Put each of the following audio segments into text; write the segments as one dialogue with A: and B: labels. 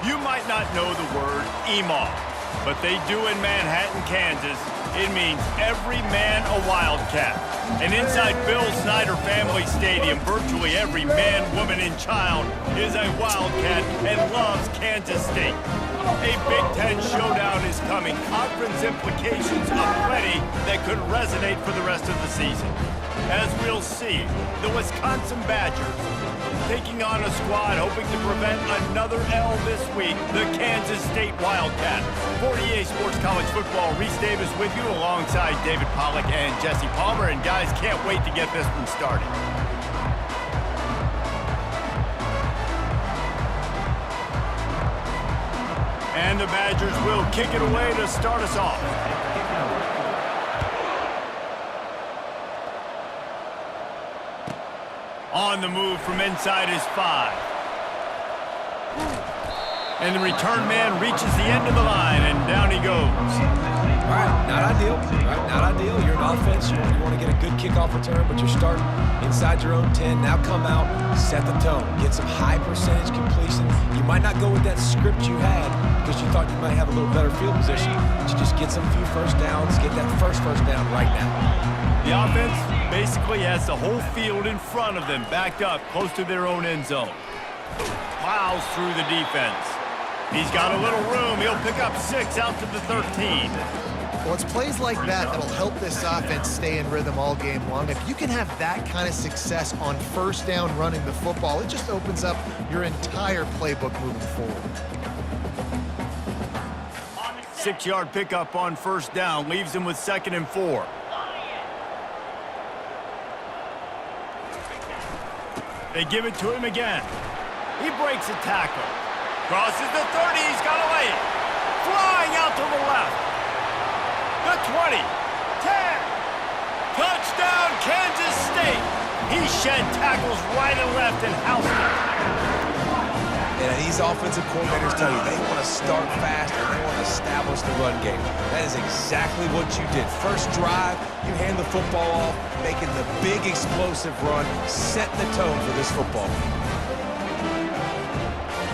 A: You might not know the word EMAW, but they do in Manhattan, Kansas. It means every man a Wildcat. And inside Bill Snyder Family Stadium, virtually every man, woman, and child is a Wildcat and loves Kansas State. A Big Ten showdown is coming. Conference implications aplenty that could resonate for the rest of the season. As we'll see, the Wisconsin Badgers taking on a squad hoping to prevent another L this week, the Kansas State Wildcats. For EA Sports College Football, Reese Davis with you alongside David Pollack and Jesse Palmer. And guys, can't wait to get this one started. And the Badgers will kick it away to start us off. On the move from inside his 5. And the return man reaches the end of the line, and down he goes.
B: All right, not ideal. Not ideal. You're an offense. You want to get a good kickoff return, but you're starting inside your own 10. Now come out, set the tone. Get some high percentage completion. You might not go with that script you had because you thought you might have a little better field position, but you just get some few first downs, get that first down right now.
A: The offense basically has the whole field in front of them, backed up close to their own end zone. Plows through the defense. He's got a little room. He'll pick up 6 out to the 13.
C: Well, it's plays like that that'll help this offense stay in rhythm all game long. If you can have that kind of success on first down running the football, it just opens up your entire playbook moving forward.
A: 6-yard pickup on first down leaves him with 2nd and 4. They give it to him again. He breaks a tackle. Crosses the 30. He's got to lay it. Flying out to the left. The 20. 10. Touchdown, Kansas State. He shed tackles right and left and housed it.
B: And these offensive coordinators tell you they want to start fast and they want to establish the run game. That is exactly what you did. First drive, you hand the football off, making the big explosive run, setting the tone for this football game.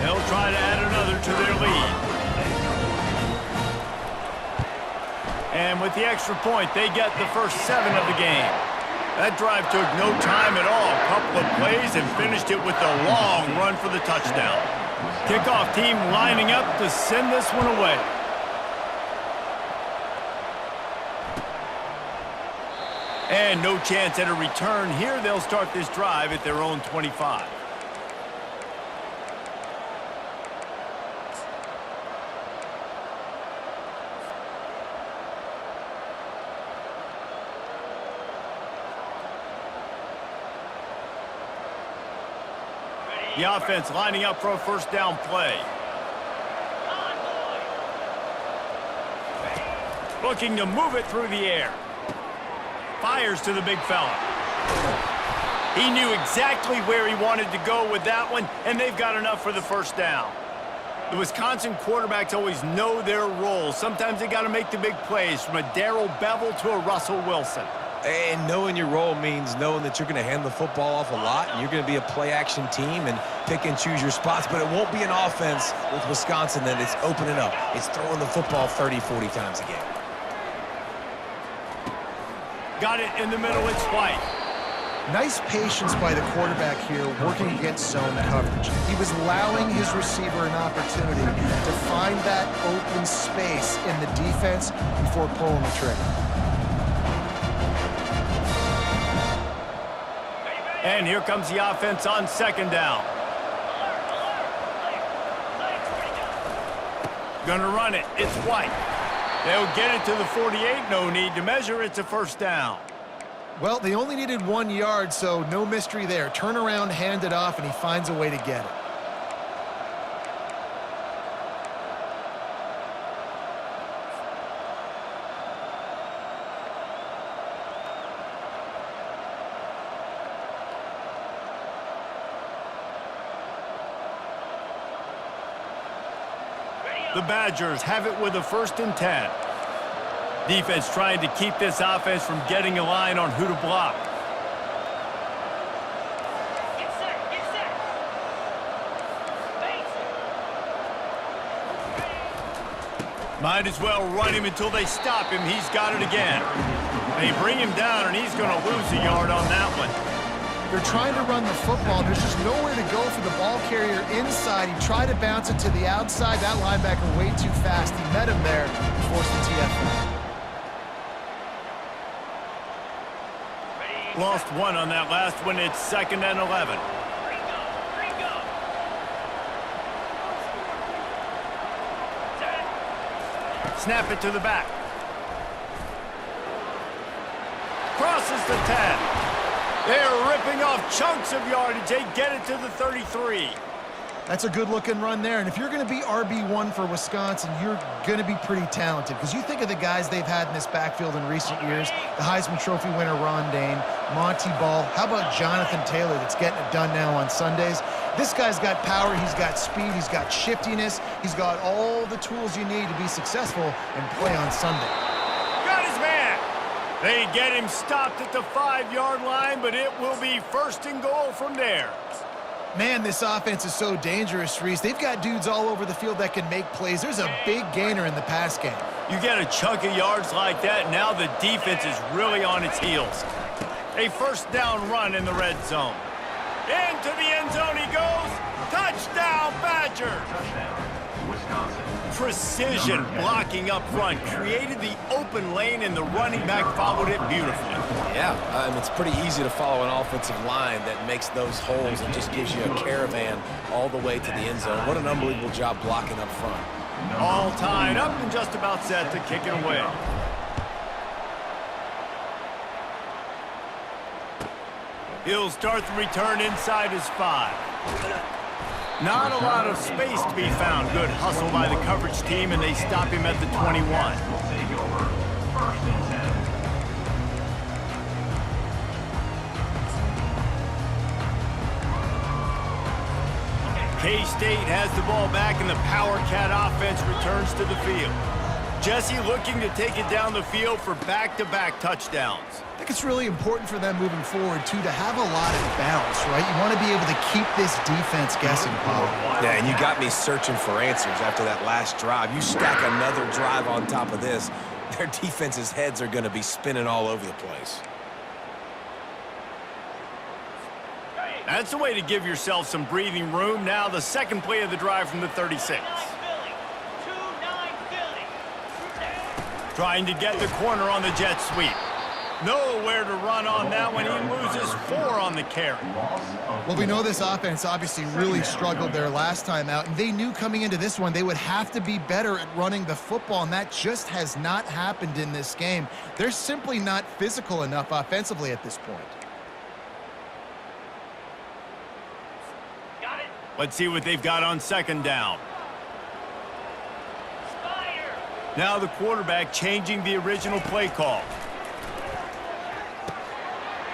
A: They'll try to add another to their lead. And with the extra point, they get the first 7 of the game. That drive took no time at all. A couple of plays and finished it with a long run for the touchdown. Kickoff team lining up to send this one away. And no chance at a return here. They'll start this drive at their own 25. The offense lining up for a first down play. Looking to move it through the air. Fires to the big fella. He knew exactly where he wanted to go with that one, and they've got enough for the first down. The Wisconsin quarterbacks always know their role. Sometimes they got to make the big plays, from a Darrell Bevel to a Russell Wilson.
B: And knowing your role means knowing that you're going to hand the football off a lot, and you're going to be a play-action team and pick and choose your spots, but it won't be an offense with Wisconsin that it's opening up. It's throwing the football 30, 40 times a game.
A: Got it in the middle, it's White.
C: Nice patience by the quarterback here, working against zone coverage. He was allowing his receiver an opportunity to find that open space in the defense before pulling the trigger.
A: And here comes the offense on 2nd down. Gonna run it. It's White. They'll get it to the 48. No need to measure. It's a first down.
C: Well, they only needed 1 yard, so no mystery there. Turn around, hand it off, and he finds a way to get it.
A: The Badgers have it with a 1st and 10. Defense trying to keep this offense from getting a line on who to block. Might as well run him until they stop him. He's got it again. They bring him down, and he's going to lose a yard on that one.
C: They're trying to run the football. There's just nowhere to go for the ball carrier inside. He tried to bounce it to the outside. That linebacker way too fast. He met him there and forced the TFL.
A: Lost one on that last one. It's 2nd and 11. Snap it to the back. Crosses the 10. They're ripping off chunks of yardage. They get it to the 33.
C: That's a good-looking run there. And if you're going to be RB1 for Wisconsin, you're going to be pretty talented. Because you think of the guys they've had in this backfield in recent years, the Heisman Trophy winner Ron Dane, Monty Ball. How about Jonathan Taylor that's getting it done now on Sundays? This guy's got power, he's got speed, he's got shiftiness, he's got all the tools you need to be successful and play on Sunday.
A: Got his man. They get him stopped at the 5-yard line, but it will be 1st and goal from there.
C: Man, this offense is so dangerous, Reese. They've got dudes all over the field that can make plays. There's a big gainer in the pass game.
A: You get a chunk of yards like that, now the defense is really on its heels. A 1st down run in the red zone. Into the end zone he goes. Touchdown, Badgers! Precision blocking up front created the open lane, and the running back followed it beautifully.
B: Yeah, it's pretty easy to follow an offensive line that makes those holes and just gives you a caravan all the way to the end zone. What an unbelievable job blocking up front.
A: All tied up and just about set to kick it away. He'll start the return inside his 5. Not a lot of space to be found. Good hustle by the coverage team, and they stop him at the 21. K-State has the ball back, and the Power Cat offense returns to the field. Jesse looking to take it down the field for back-to-back touchdowns.
C: I think it's really important for them moving forward, too, to have a lot of bounce, right? You want to be able to keep this defense guessing, Paul.
B: Yeah, and you got me searching for answers after that last drive. You stack another drive on top of this, their defense's heads are going to be spinning all over the place.
A: That's the way to give yourself some breathing room. Now the second play of the drive from the 36. Trying to get the corner on the jet sweep. Nowhere to run on that one. He loses 4 on the carry.
C: Well, we know this offense obviously really struggled their last time out, and they knew coming into this one they would have to be better at running the football, and that just has not happened in this game. They're simply not physical enough offensively at this point.
A: Got it. Let's see what they've got on 2nd down. Now the quarterback changing the original play call.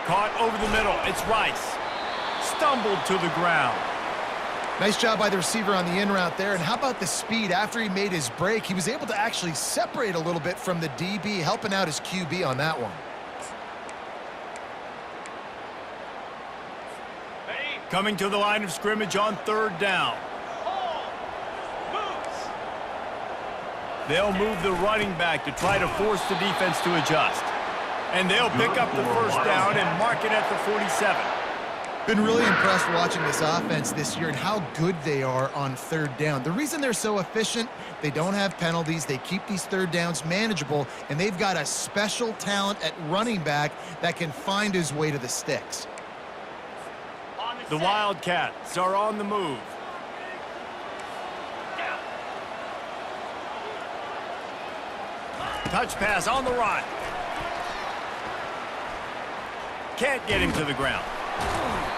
A: Caught over the middle. It's Rice. Stumbled to the ground.
C: Nice job by the receiver on the in route there. And how about the speed? After he made his break, he was able to actually separate a little bit from the DB, helping out his QB on that one.
A: Coming to the line of scrimmage on 3rd down. They'll move the running back to try to force the defense to adjust. And they'll pick up the 1st down and mark it at the 47.
C: Been really impressed watching this offense this year and how good they are on 3rd down. The reason they're so efficient, they don't have penalties, they keep these 3rd downs manageable, and they've got a special talent at running back that can find his way to the sticks.
A: The Wildcats are on the move. Touch pass on the run. Can't get him to the ground.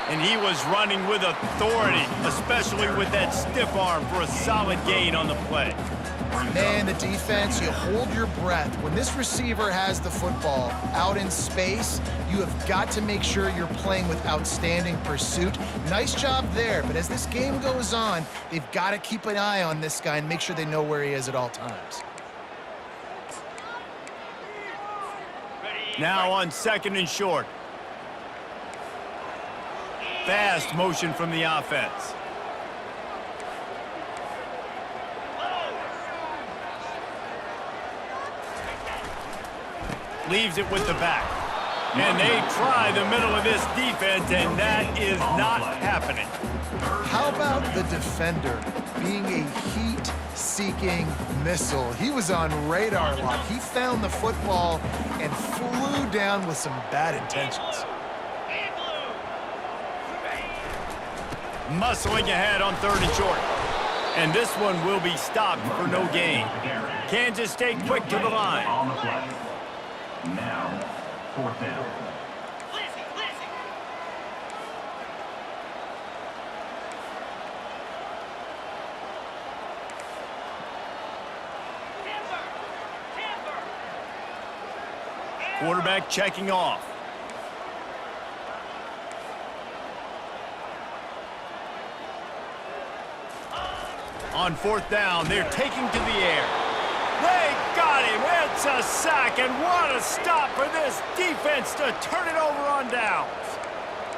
A: And he was running with authority, especially with that stiff arm for a solid gain on the play.
C: Man, the defense, you hold your breath. When this receiver has the football out in space, you have got to make sure you're playing with outstanding pursuit. Nice job there, but as this game goes on, they've got to keep an eye on this guy and make sure they know where he is at all times.
A: Now on 2nd and short. Fast motion from the offense. leaves it with the back. And they try the middle of this defense, and that is not happening.
C: How about the defender being a heat-seeking missile? He was on radar lock. He found the football and flew down with some bad intentions.
A: Muscling ahead on 3rd and short. And this one will be stopped for no gain. Kansas State quick to the line.
D: On the play. Now, 4th down.
A: Quarterback checking off. On 4th down, they're taking to the air. They got him. It's a sack, and what a stop for this defense to turn it over on downs.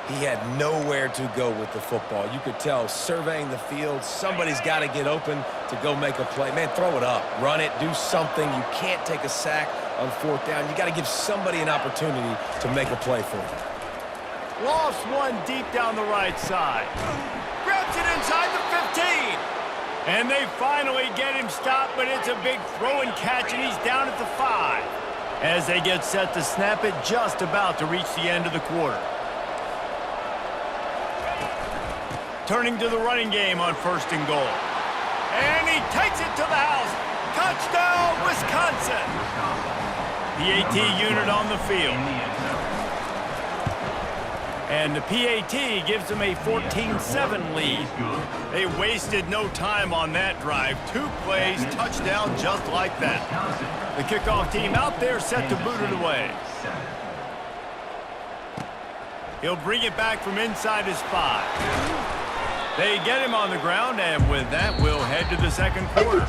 B: He had nowhere to go with the football. You could tell, surveying the field, somebody's got to get open to go make a play. Man, throw it up. Run it. Do something. You can't take a sack on 4th down. You got to give somebody an opportunity to make a play for you.
A: Lost one deep down the right side. Grabs it inside the 15. And they finally get him stopped, but it's a big throw and catch, and he's down at the 5. As they get set to snap it, just about to reach the end of the quarter. Turning to the running game on 1st and goal. And he takes it to the house. Touchdown, Wisconsin. The AT unit on the field. And the PAT gives them a 14-7 lead. They wasted no time on that drive. 2 plays, touchdown just like that. The kickoff team out there set to boot it away. He'll bring it back from inside his 5. They get him on the ground, and with that, we'll head to the 2nd quarter.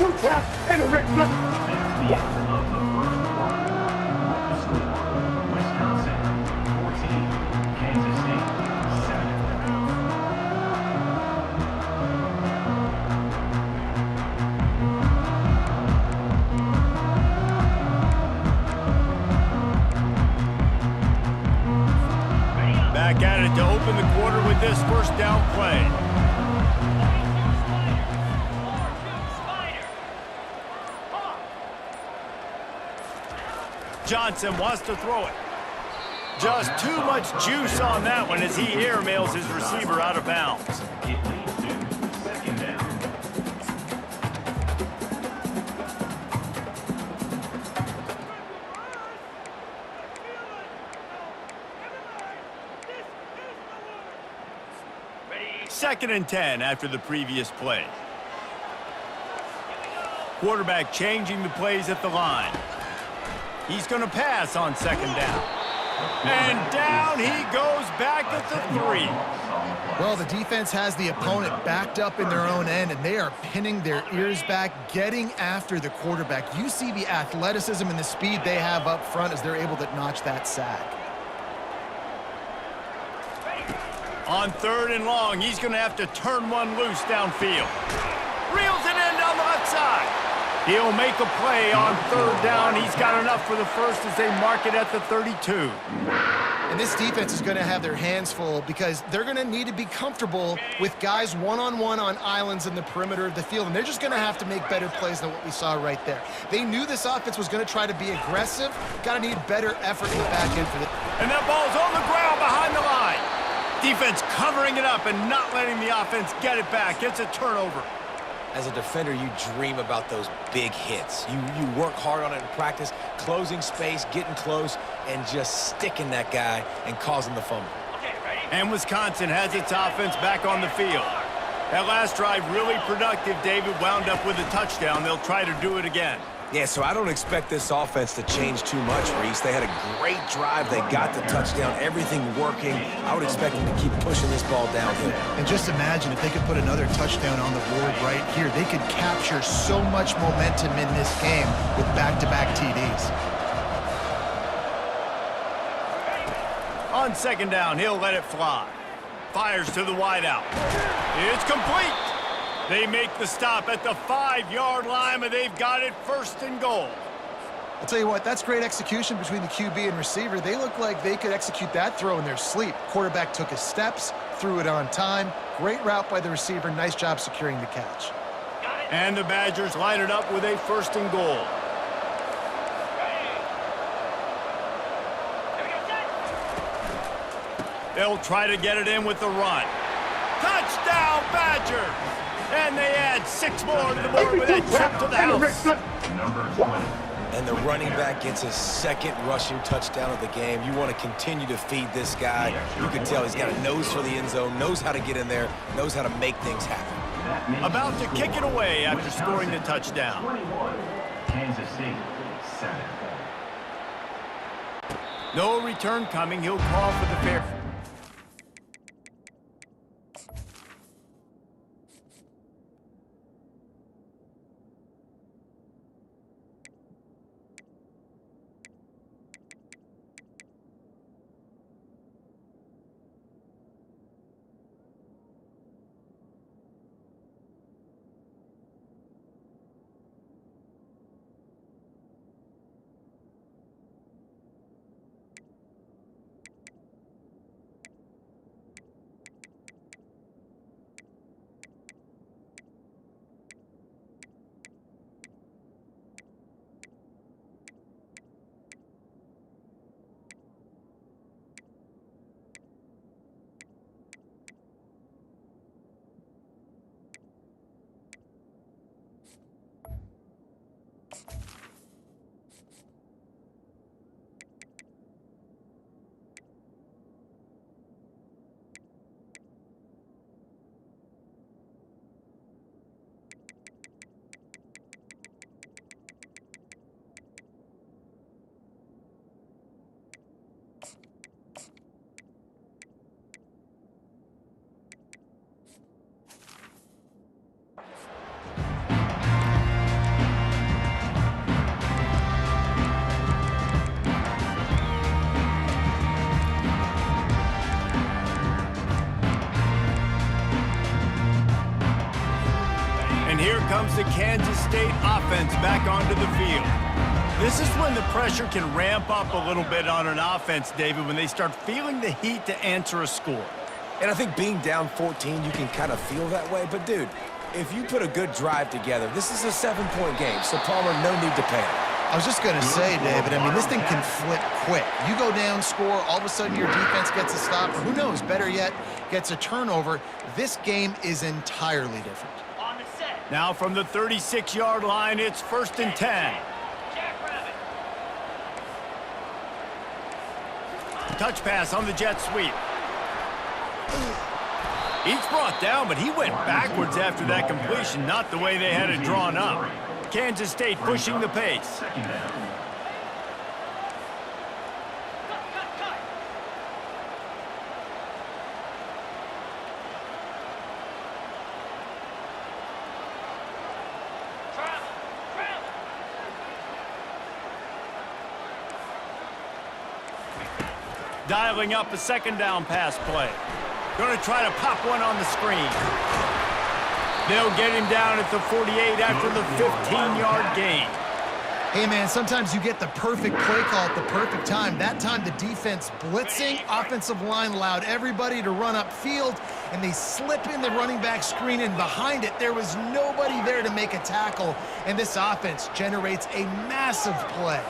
A: Back at it to open the quarter with this 1st down play. Johnson wants to throw it. Just too much juice on that one as he airmails his receiver out of bounds.
D: It leads to 2nd down.
A: Second and 10 after the previous play. Quarterback changing the plays at the line. He's going to pass on 2nd down. And down he goes back at the 3.
C: Well, the defense has the opponent backed up in their own end, and they are pinning their ears back, getting after the quarterback. You see the athleticism and the speed they have up front as they're able to notch that sack.
A: On 3rd and long, he's going to have to turn one loose downfield. Reels it in down the left side. He'll make a play on 3rd down. He's got enough for the 1st as they mark it at the 32.
C: And this defense is going to have their hands full because they're going to need to be comfortable with guys one-on-one on islands in the perimeter of the field, and they're just going to have to make better plays than what we saw right there. They knew this offense was going to try to be aggressive. Got to need better effort in the back end for this.
A: And that ball's on the ground behind the line. Defense covering it up and not letting the offense get it back. It's a turnover.
B: As a defender, you dream about those big hits. You work hard on it in practice, closing space, getting close, and just sticking that guy and causing the fumble.
A: And Wisconsin has its offense back on the field. That last drive really productive. David wound up with a touchdown. They'll try to do it again.
B: Yeah, so I don't expect this offense to change too much, Reese. They had a great drive. They got the touchdown, everything working. I would expect them to keep pushing this ball downhill.
C: And just imagine if they could put another touchdown on the board right here. They could capture so much momentum in this game with back-to-back TDs.
A: On 2nd down, he'll let it fly. Fires to the wideout. It's complete. They make the stop at the 5-yard line, but they've got it 1st and goal.
C: I'll tell you what, that's great execution between the QB and receiver. They look like they could execute that throw in their sleep. Quarterback took his steps, threw it on time. Great route by the receiver. Nice job securing the catch.
A: And the Badgers line it up with a 1st and goal. They'll try to get it in with the run. Touchdown, Badgers! And they add 6 more to the board with that trip to the house.
D: Number 20.
B: And the running back gets his 2nd rushing touchdown of the game. You want to continue to feed this guy. You can tell he's got a nose for the end zone, knows how to get in there, knows how to make things happen.
A: About to kick it away after scoring the touchdown.
D: 21. Kansas State 7.
A: No return coming. He'll call for the fair. And here comes the Kansas State offense back onto the field. This is when the pressure can ramp up a little bit on an offense, David, when they start feeling the heat to answer a score.
B: And I think being down 14, you can kind of feel that way. But, dude, if you put a good drive together, this is a 7-point game. So, Palmer, no need to panic.
C: I was just going to say, David, I mean, this thing can flip quick. You go down, score, all of a sudden your defense gets a stop, or who knows, better yet, gets a turnover. This game is entirely different.
A: Now from the 36-yard line, it's 1st and 10. Touch pass on the jet sweep. He's brought down, but he went backwards after that completion, not the way they had it drawn up. Kansas State pushing the pace. Dialing up a 2nd down pass play. Going to try to pop one on the screen. They'll get him down at the 48 after the 15-yard gain.
C: Hey, man, sometimes you get the perfect play call at the perfect time. That time the defense blitzing, offensive line allowed everybody to run upfield, and they slip in the running back screen, and behind it there was nobody there to make a tackle, and this offense generates a massive play.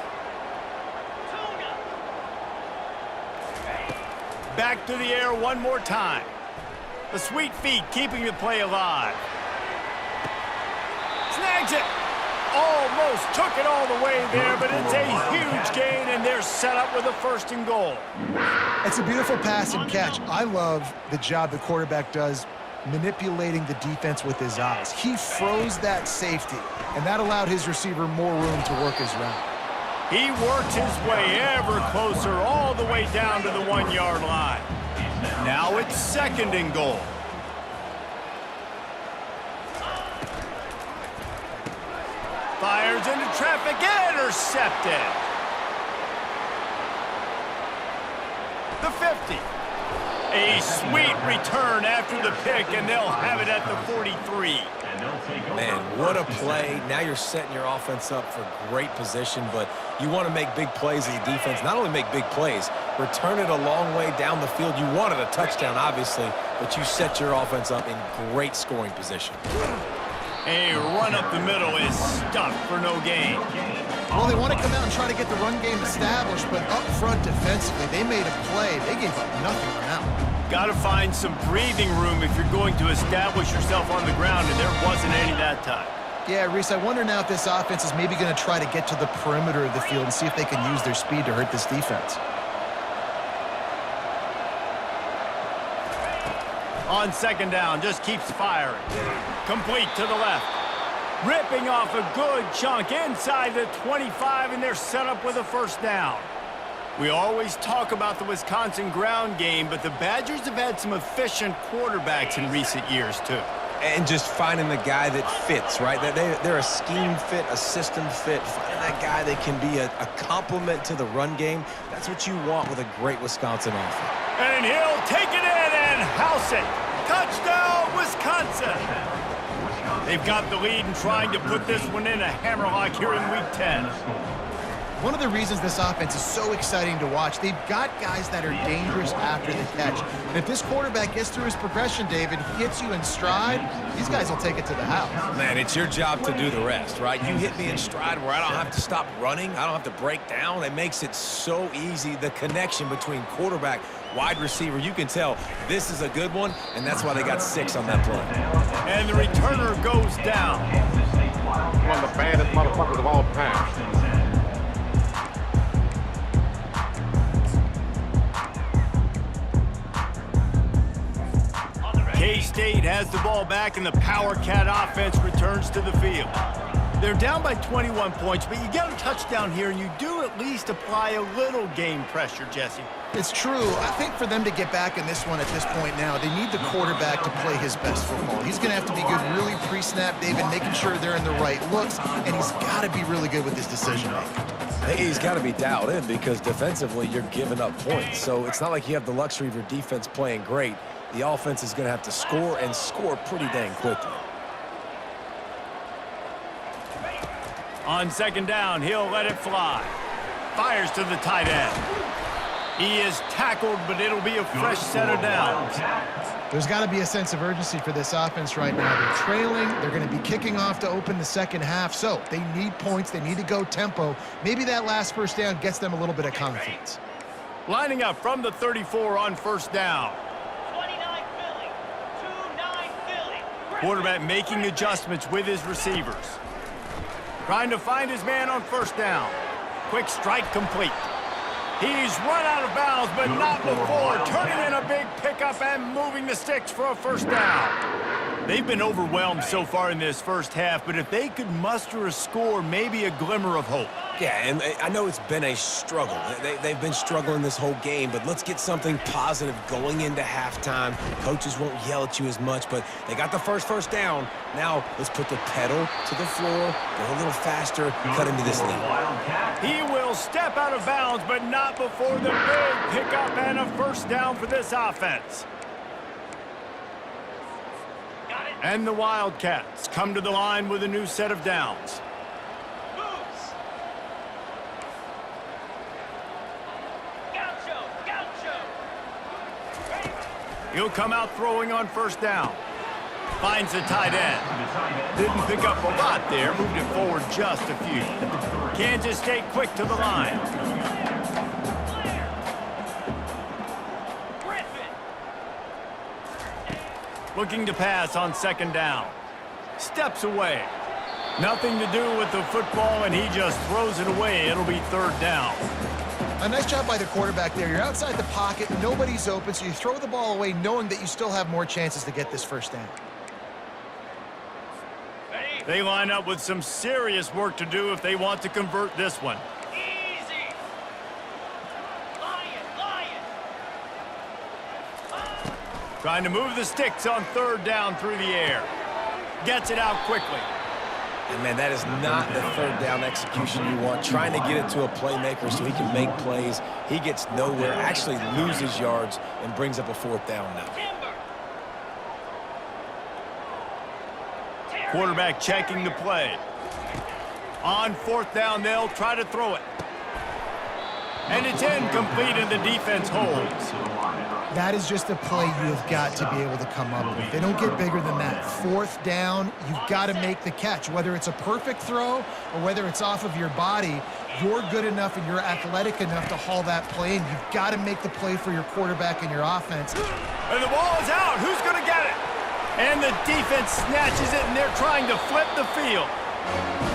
A: Back to the air one more time. The sweet feet keeping the play alive. Snags it. Almost took it all the way there, but it's a huge gain, and they're set up with a 1st and goal.
C: It's a beautiful pass and catch. I love the job the quarterback does manipulating the defense with his eyes. He froze that safety, and that allowed his receiver more room to work his route.
A: He works his way ever closer all the way down to the 1-yard line. Now it's 2nd and goal. Fires into traffic, intercepted. The 50. A sweet return after the pick, and they'll have it at the 43.
B: Man, what a play. Now you're setting your offense up for great position, but you want to make big plays as a defense. Not only make big plays, return it a long way down the field. You wanted a touchdown, obviously, but you set your offense up in great scoring position.
A: A run up the middle is stuffed for no gain.
C: Well, they want to come out and try to get the run game established, but up front defensively, they made a play. They gave up nothing now.
A: Got to find some breathing room if you're going to establish yourself on the ground, and there wasn't any that time.
C: Yeah, Reese, I wonder now if this offense is maybe going to try to get to the perimeter of the field and see if they can use their speed to hurt this defense.
A: On second down, just keeps firing. Complete to the left. Ripping off a good chunk inside the 25, and they're set up with a first down. We always talk about the Wisconsin ground game, but the Badgers have had some efficient quarterbacks in recent years, too.
B: And just finding the guy that fits, right? They're a scheme fit, a system fit. Finding that guy that can be a complement to the run game. That's what you want with a great Wisconsin offense.
A: And he'll take it in and house it. Touchdown, Wisconsin. They've got the lead and trying to put this one in a hammerlock here in Week 10.
C: One of the reasons this offense is so exciting to watch, they've got guys that are dangerous after the catch. And if this quarterback gets through his progression, David, hits you in stride, these guys will take it to the house.
B: Man, it's your job to do the rest, right? You hit me in stride where I don't have to stop running. I don't have to break down. It makes it so easy. The connection between quarterback, wide receiver, you can tell this is a good one, and that's why they got 6 on that play.
A: And the returner goes down.
E: One of the baddest motherfuckers of all time.
A: K-State has the ball back, and the Power Cat offense returns to the field. They're down by 21 points, but you get a touchdown here, and you do at least apply a little game pressure, Jesse.
C: It's true. I think for them to get back in this one at this point now, they need the quarterback to play his best football. He's going to have to be good really pre-snap, David, making sure they're in the right looks, and he's got to be really good with his decision-making.
B: He's got to be dialed in because defensively you're giving up points. So it's not like you have the luxury of your defense playing great. The offense is going to have to score and score pretty dang quickly.
A: On second down, he'll let it fly. Fires to the tight end. He is tackled, but it'll be a fresh set of downs.
C: There's got to be a sense of urgency for this offense right now. They're trailing. They're going to be kicking off to open the second half. So they need points. They need to go tempo. Maybe that last first down gets them a little bit of confidence.
A: Lining up from the 34 on first down. Quarterback making adjustments with his receivers. Trying to find his man on first down. Quick strike complete. He's run out of bounds, but not before turning in a big pickup and moving the sticks for a first down. They've been overwhelmed so far in this first half, but if they could muster a score, maybe a glimmer of hope.
B: Yeah, and I know it's been a struggle. They've been struggling this whole game, but let's get something positive going into halftime. Coaches won't yell at you as much, but they got the first down. Now let's put the pedal to the floor, go a little faster, cut into this lead.
A: He will step out of bounds, but not before the big pickup and a first down for this offense. And the Wildcats come to the line with a new set of downs. He'll come out throwing on first down. Finds the tight end. Didn't pick up a lot there, moved it forward just a few. Kansas State quick to the line. Looking to pass on second down. Steps away. Nothing to do with the football, and he just throws it away. It'll be third down.
C: A nice job by the quarterback there. You're outside the pocket. Nobody's open, so you throw the ball away knowing that you still have more chances to get this first down.
A: They line up with some serious work to do if they want to convert this one.
F: Easy. Lion.
A: Trying to move the sticks on third down through the air. Gets it out quickly.
B: And, man, that is not the third down execution you want. Trying to get it to a playmaker so he can make plays. He gets nowhere, actually loses yards, and brings up a fourth down now.
A: Quarterback checking the play. On fourth down, they'll try to throw it. And it's incomplete, and the defense holds.
C: That is just a play you have got to be able to come up with. They don't get bigger than that. Fourth down, you've got to make the catch. Whether it's a perfect throw or whether it's off of your body, you're good enough and you're athletic enough to haul that play, and you've got to make the play for your quarterback and your offense.
A: And the ball is out. Who's going to get it? And the defense snatches it, and they're trying to flip the field.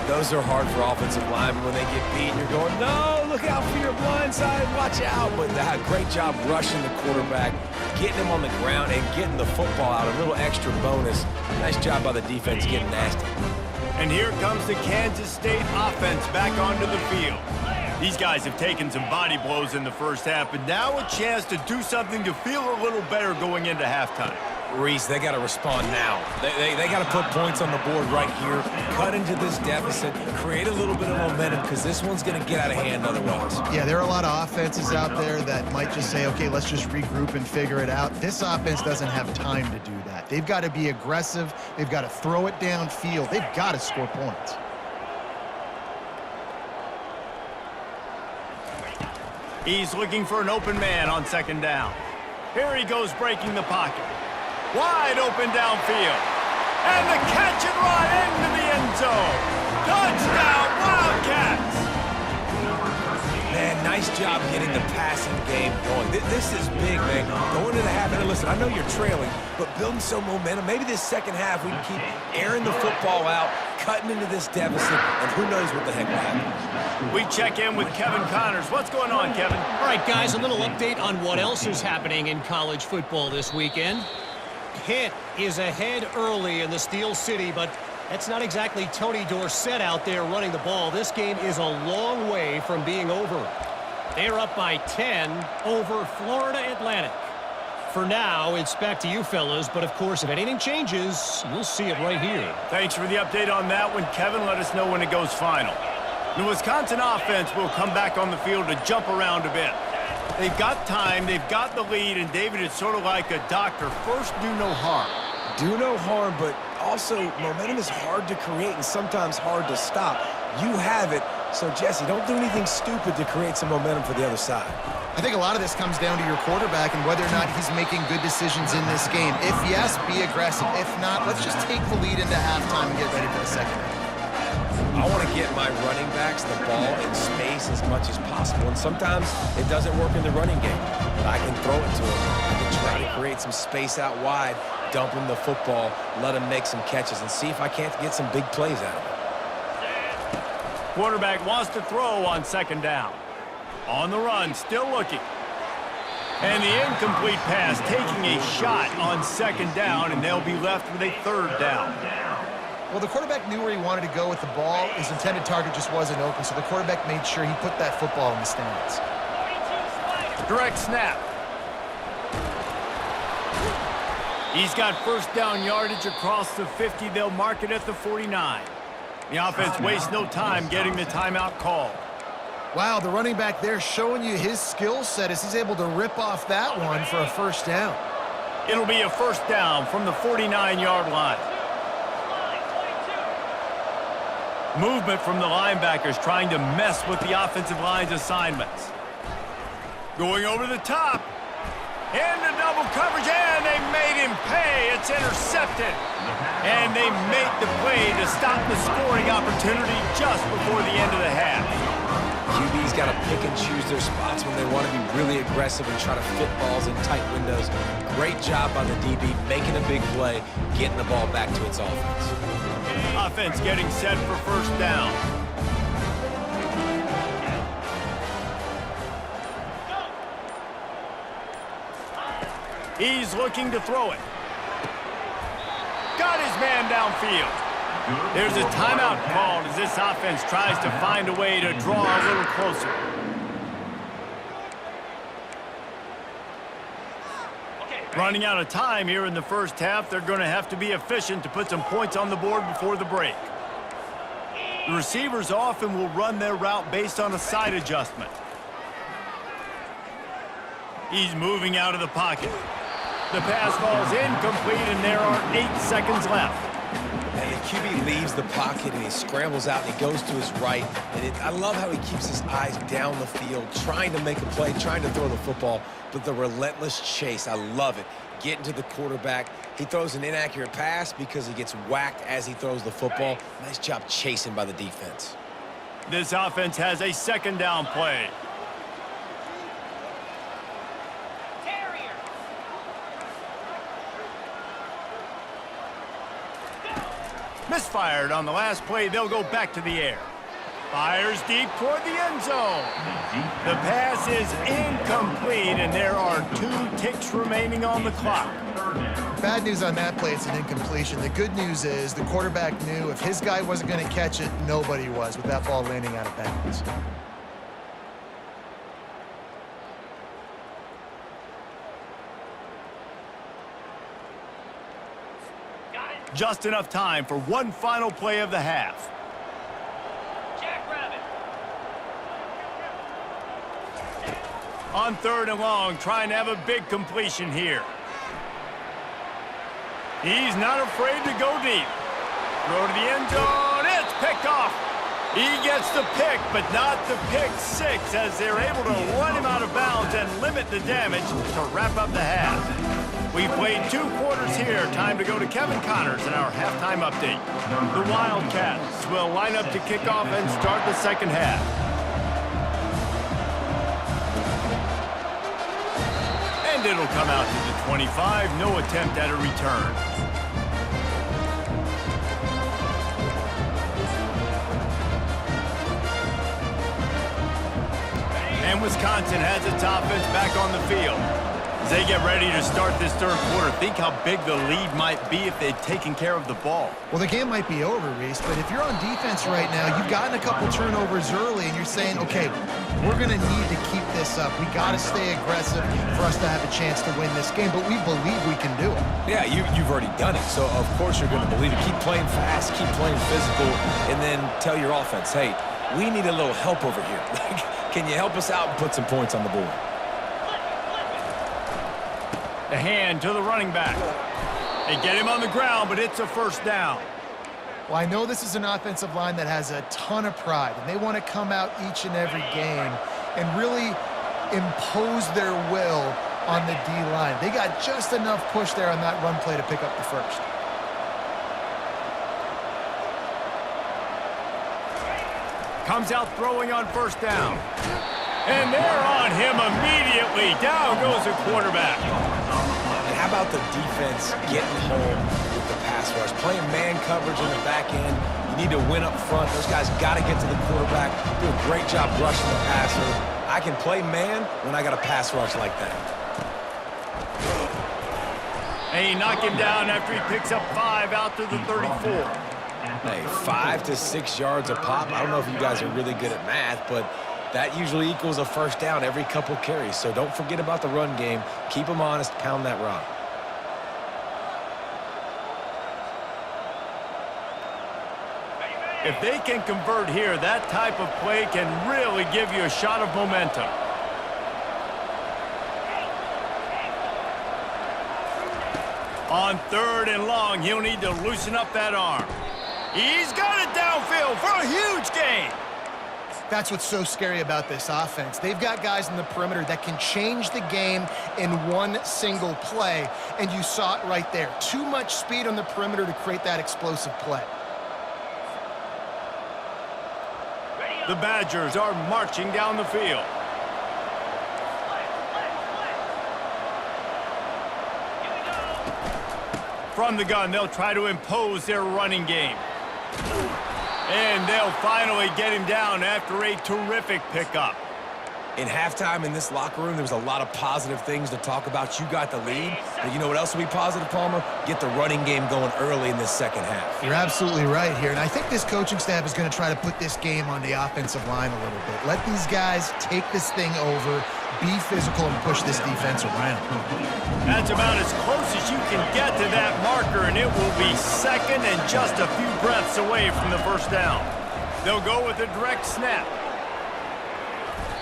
B: Those are hard for offensive linemen when they get beat. You're going, no, look out for your blind side, watch out. But great job rushing the quarterback, getting him on the ground, and getting the football out. A little extra bonus. Nice job by the defense getting nasty.
A: And here comes the Kansas State offense back onto the field. These guys have taken some body blows in the first half, but now a chance to do something to feel a little better going into halftime.
B: Reese, they got to respond now. They got to put points on the board right here, cut into this deficit, create a little bit of momentum, because this one's going to get out of hand otherwise.
C: Yeah, there are a lot of offenses out there that might just say, okay, let's just regroup and figure it out. This offense doesn't have time to do that. They've got to be aggressive. They've got to throw it downfield. They've got to score points.
A: He's looking for an open man on second down. Here he goes breaking the pocket. Wide open downfield. And the catch and run into the end zone. Touchdown, Wildcats!
B: Man, nice job getting the passing game going. This is big, man. Going to the half, and listen, I know you're trailing, but building some momentum. Maybe this second half we can keep airing the football out, cutting into this deficit, and who knows what the heck will happen.
A: We check in with Kevin Connors. What's going on, Kevin?
F: All right, guys, a little update on what else is happening in college football this weekend. Pitt is ahead early in the Steel City, but that's not exactly Tony Dorsett out there running the ball. This game is a long way from being over. They're up by 10 over Florida Atlantic. For now, it's back to you fellas, but of course, if anything changes, you'll see it right here.
A: Thanks for the update on that one, Kevin. Let us know when it goes final. The Wisconsin offense will come back on the field to jump around a bit. They've got time, they've got the lead, and David, it's sort of like a doctor. First, do no harm.
B: Do no harm, but also momentum is hard to create and sometimes hard to stop. You have it, so Jesse, don't do anything stupid to create some momentum for the other side.
C: I think a lot of this comes down to your quarterback and whether or not he's making good decisions in this game. If yes, be aggressive. If not, let's just take the lead into halftime and get ready for the second half.
B: I want to get my running backs the ball in space as much as possible, and sometimes it doesn't work in the running game, but I can throw it to him. I can try to create some space out wide, dump him the football, let him make some catches, and see if I can't get some big plays out of it.
A: Quarterback wants to throw on second down. On the run, still looking. And the incomplete pass taking a shot on second down, and they'll be left with a third down.
C: Well, the quarterback knew where he wanted to go with the ball. His intended target just wasn't open, so the quarterback made sure he put that football in the stands.
A: Direct snap. He's got first down yardage across the 50. They'll mark it at the 49. The offense wastes no time getting the timeout called.
C: Wow, the running back there showing you his skill set as he's able to rip off that one for a first down.
A: It'll be a first down from the 49-yard line. Movement from the linebackers trying to mess with the offensive line's assignments. Going over the top. Into double coverage, and they made him pay. It's intercepted. And they make the play to stop the scoring opportunity just before the end of the half.
B: QB's got to pick and choose their spots when they want to be really aggressive and try to fit balls in tight windows. Great job by the DB making a big play, getting the ball back to its offense.
A: Offense getting set for first down. He's looking to throw it. Got his man downfield. There's a timeout called as this offense tries to find a way to draw a little closer. Running out of time here in the first half. They're going to have to be efficient to put some points on the board before the break. The receivers often will run their route based on a side adjustment. He's moving out of the pocket. The pass falls incomplete, and there are 8 seconds left.
B: And the QB leaves the pocket, and he scrambles out, and he goes to his right. And I love how he keeps his eyes down the field, trying to make a play, trying to throw the football, but the relentless chase, I love it. Getting to the quarterback. He throws an inaccurate pass because he gets whacked as he throws the football. Nice job chasing by the defense.
A: This offense has a second down play. Misfired on the last play. They'll go back to the air. Fires deep toward the end zone. The pass is incomplete, and there are 2 ticks remaining on the clock.
C: Bad news on that play, it's an incompletion. The good news is the quarterback knew if his guy wasn't going to catch it, nobody was with that ball landing out of bounds.
A: Just enough time for one final play of the half. On 3rd and long, trying to have a big completion here. He's not afraid to go deep. Throw to the end zone. It's picked off. He gets the pick, but not the pick 6, as they're able to run him out of bounds and limit the damage to wrap up the half. We've played 2 quarters here. Time to go to Kevin Connors in our halftime update. The Wildcats will line up to kick off and start the second half. And it'll come out to the 25. No attempt at a return. And Wisconsin has its offense back on the field. As they get ready to start this 3rd quarter, think how big the lead might be if they'd taken care of the ball.
C: Well, the game might be over, Reese, but if you're on defense right now, you've gotten a couple turnovers early, and you're saying, okay, we're going to need to keep this up. We got to stay aggressive for us to have a chance to win this game, but we believe we can do it.
B: Yeah, you've already done it, so of course you're going to believe it. Keep playing fast, keep playing physical, and then tell your offense, hey, we need a little help over here. Can you help us out and put some points on the board?
A: The hand to the running back. They get him on the ground, but it's a first down.
C: Well, I know this is an offensive line that has a ton of pride, and they want to come out each and every game and really impose their will on the D-line. They got just enough push there on that run play to pick up the first.
A: Comes out throwing on first down. And they're on him immediately. Down goes the quarterback.
B: And how about the defense getting home with the pass rush? Playing man coverage in the back end. You need to win up front. Those guys got to get to the quarterback. Do a great job rushing the passer. I can play man when I got a pass rush like that.
A: And he knocked him down after he picks up 5 out to the 34.
B: Hey, 5 to 6 yards a pop. I don't know if you guys are really good at math, but that usually equals a first down every couple carries. So don't forget about the run game. Keep them honest. Pound that rock.
A: If they can convert here, that type of play can really give you a shot of momentum. On 3rd and long, he'll need to loosen up that arm. He's got it downfield for a huge gain.
C: That's what's so scary about this offense. They've got guys in the perimeter that can change the game in one single play, and you saw it right there. Too much speed on the perimeter to create that explosive play.
A: The Badgers are marching down the field. From the gun, they'll try to impose their running game. And they'll finally get him down after a terrific pickup.
B: In halftime in this locker room, there was a lot of positive things to talk about. You got the lead. But you know what else will be positive, Palmer? Get the running game going early in this second half.
C: You're absolutely right here. And I think this coaching staff is going to try to put this game on the offensive line a little bit. Let these guys take this thing over, be physical, and push this defense around.
A: That's about as close as you can get to that marker, and it will be second and just a few breaths away from the first down. They'll go with a direct snap.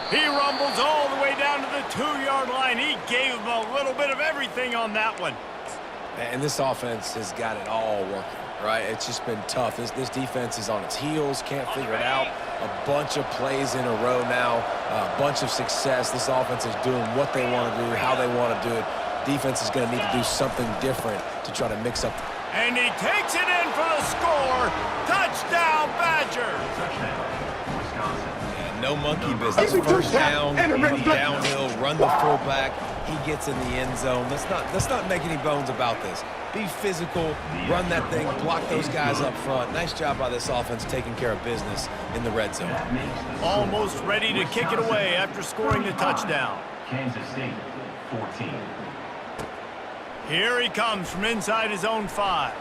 A: He rumbles all the way down to the 2-yard line. He gave him a little bit of everything on that one.
B: And this offense has got it all working, right? It's just been tough. This defense is on its heels, can't figure it out. A bunch of plays in a row now, a bunch of success. This offense is doing what they want to do, how they want to do it. Defense is going to need to do something different to try to mix up.
A: And he takes it in for the score. Touchdown, Badgers.
D: Touchdown, Wisconsin.
B: Yeah, no monkey business. First down, downhill, run the fullback. He gets in the end zone. Let's not make any bones about this. Be physical, run that thing, block those guys up front. Nice job by this offense taking care of business in the red zone.
A: Almost ready to kick it away after scoring the touchdown.
D: Kansas State, 14.
A: Here he comes from inside his own 5.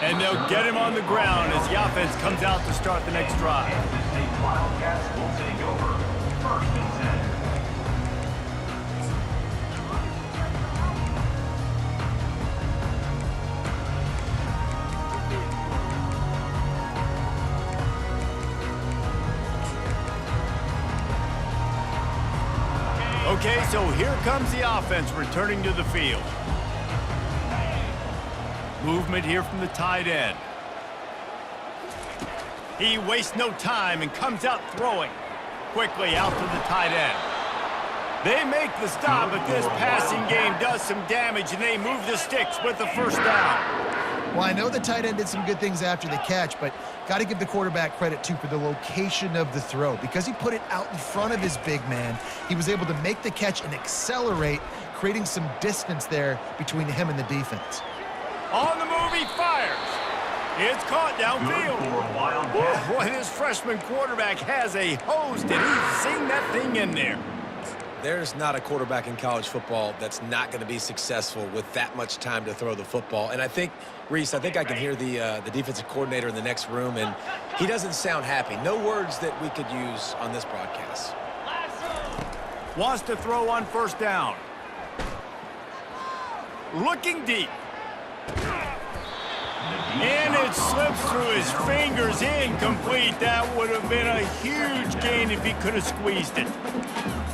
A: And they'll get him on the ground as the offense comes out to start the next drive.
D: Kansas State Wildcats will take over. First and 10.
A: Okay, so here comes the offense returning to the field. Movement here from the tight end. He wastes no time and comes out throwing. Quickly out to the tight end. They make the stop, but this passing game does some damage, and they move the sticks with the first down.
C: Well, I know the tight end did some good things after the catch, but got to give the quarterback credit, too, for the location of the throw. Because he put it out in front of his big man, he was able to make the catch and accelerate, creating some distance there between him and the defense.
A: On the move, he fires. It's caught downfield. Oh, boy, this freshman quarterback has a host, and he's seen that thing in there.
B: There's not a quarterback in college football that's not going to be successful with that much time to throw the football. And I think, Reese, I can hear the defensive coordinator in the next room, and he doesn't sound happy. No words that we could use on this broadcast.
A: Wants to throw on first down. Looking deep. And it slips through his fingers, incomplete. That would have been a huge gain if he could have squeezed it.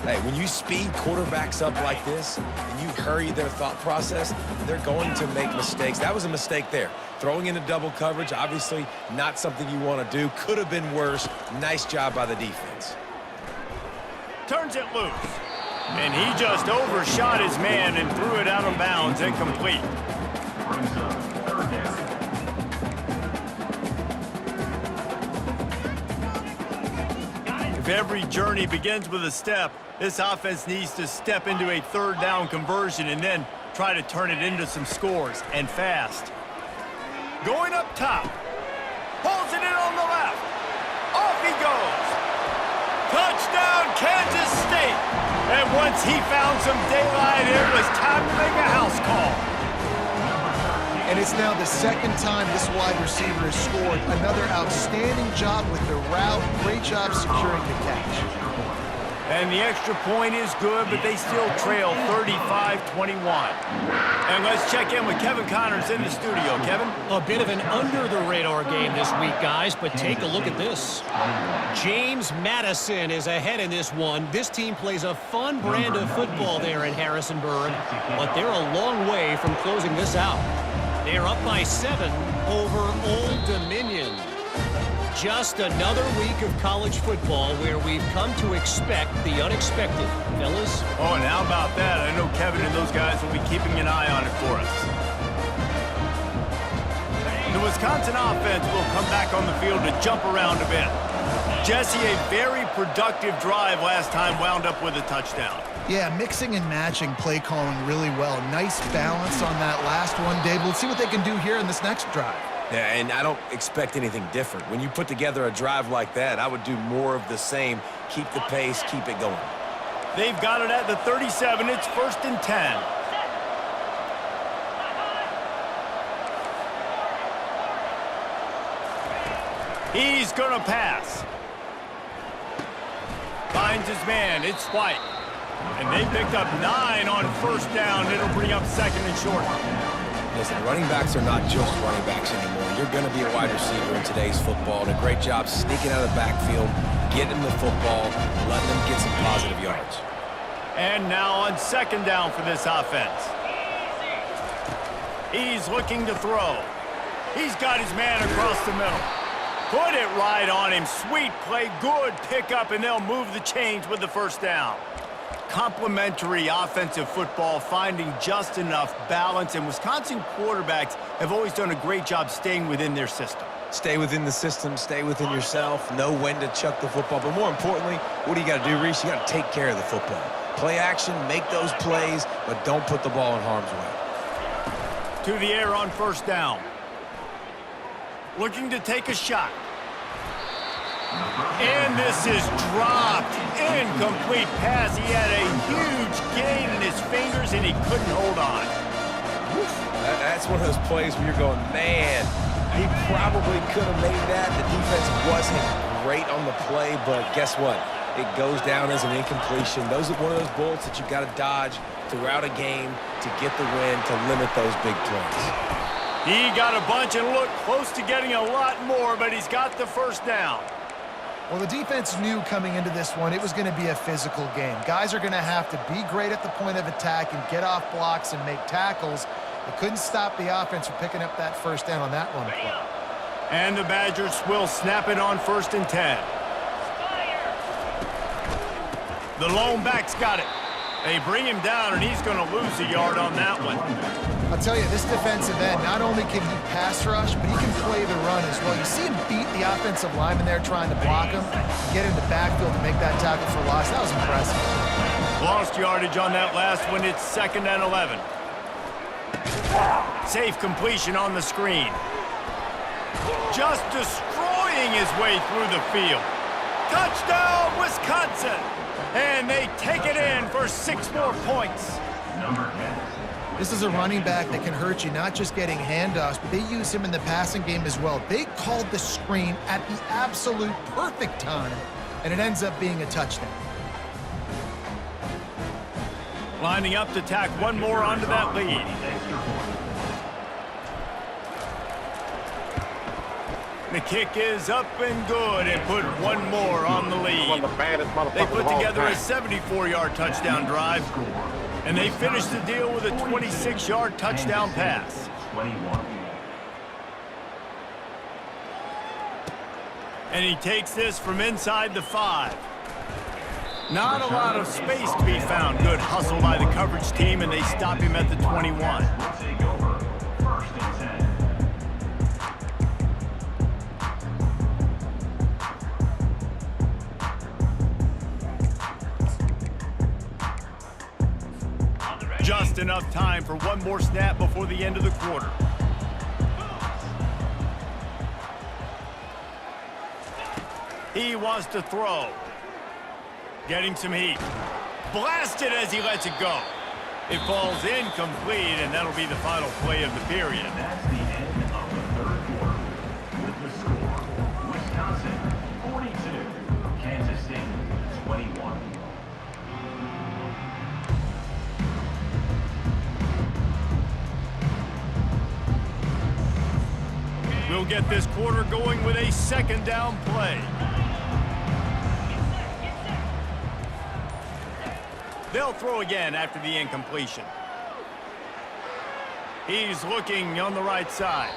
B: Hey, when you speed quarterbacks up like this and you hurry their thought process, they're going to make mistakes. That was a mistake there. Throwing into double coverage, obviously not something you want to do. Could have been worse. Nice job by the defense.
A: Turns it loose. And he just overshot his man and threw it out of bounds, incomplete.
D: Brings up third down.
A: If every journey begins with a step, this offense needs to step into a third down conversion and then try to turn it into some scores, and fast. Going up top. Pulls it in on the left. Off he goes. Touchdown, Kansas State. And once he found some daylight, it was time to make a house call.
C: And it's now the second time this wide receiver has scored. Another outstanding job with the route. Great job securing the catch.
A: And the extra point is good, but they still trail 35-21. And let's check in with Kevin Connors in the studio. Kevin?
F: A bit of an under-the-radar game this week, guys, but take a look at this. James Madison is ahead in this one. This team plays a fun brand of football there in Harrisonburg, but they're a long way from closing this out. They're up by 7 over Old Dominion. Just another week of college football where we've come to expect the unexpected, fellas.
A: Oh, and how about that? I know Kevin and those guys will be keeping an eye on it for us. The Wisconsin offense will come back on the field to jump around a bit. Jesse, a very productive drive last time, wound up with a touchdown.
C: Yeah, mixing and matching play calling really well. Nice balance on that last one, Dave. Let's see what they can do here in this next drive.
B: Yeah, and I don't expect anything different. When you put together a drive like that, I would do more of the same. Keep the pace, keep it going.
A: They've got it at the 37. It's 1st and 10. He's going to pass. Finds his man. It's White. And they picked up 9 on first down. It'll bring up 2nd and short.
B: Listen, running backs are not just running backs anymore. You're going to be a wide receiver in today's football. And a great job sneaking out of the backfield, getting them the football, letting them get some positive yards.
A: And now on second down for this offense. He's looking to throw. He's got his man across the middle. Put it right on him. Sweet play, good pickup, and they'll move the chains with the first down. Complementary offensive football, finding just enough balance, and Wisconsin quarterbacks have always done a great job staying within their system.
B: Stay within the system, stay within yourself, know when to chuck the football. But more importantly, what do you got to do, Reese? You got to take care of the football. Play action, make those plays, but don't put the ball in harm's way.
A: To the air on first down. Looking to take a shot. And this is dropped. Incomplete pass. He had a huge gain in his fingers, and he couldn't hold on.
B: That's one of those plays where you're going, man, he probably could have made that. The defense wasn't great on the play, but guess what? It goes down as an incompletion. Those are one of those bullets that you've got to dodge throughout a game to get the win, to limit those big plays.
A: He got a bunch and looked close to getting a lot more, but he's got the first down.
C: Well, the defense knew coming into this one it was going to be a physical game. Guys are going to have to be great at the point of attack and get off blocks and make tackles. They couldn't stop the offense from picking up that first down on that run play.
A: And the Badgers will snap it on 1st and 10. The lone back's got it. They bring him down, and he's going to lose a yard on that one.
C: I'll tell you, this defensive end, not only can he pass rush, but he can play the run as well. You see him beat the offensive lineman there trying to block him, get in the backfield to make that tackle for loss. That was impressive.
A: Lost yardage on that last one. It's 2nd and 11. Safe completion on the screen. Just destroying his way through the field. Touchdown, Wisconsin! And they take it in for 6 more points.
C: This is a running back that can hurt you, not just getting handoffs, but they use him in the passing game as well. They called the screen at the absolute perfect time, and it ends up being a touchdown.
A: Lining up to tack one more onto that lead. The kick is up and good, and put one more on the lead.
E: One of the baddest motherfuckers
A: They put
E: of all
A: together a
E: time.
A: 74-yard touchdown drive, and they finished the deal with a 26-yard touchdown pass.
D: 21.
A: And he takes this from inside the 5. Not a lot of space to be found. Good hustle by the coverage team, and they stop him at the 21.
D: Will take over. 1st and 10.
A: Just enough time for one more snap before the end of the quarter. He wants to throw. Getting some heat. Blasted as he lets it go. It falls incomplete, and that'll be the final play of the period.
D: That's the end of the 3rd quarter. With the score, Wisconsin 42, Kansas State 21.
A: We'll get this quarter going with a 2nd down play. They'll throw again after the incompletion. He's looking on the right side.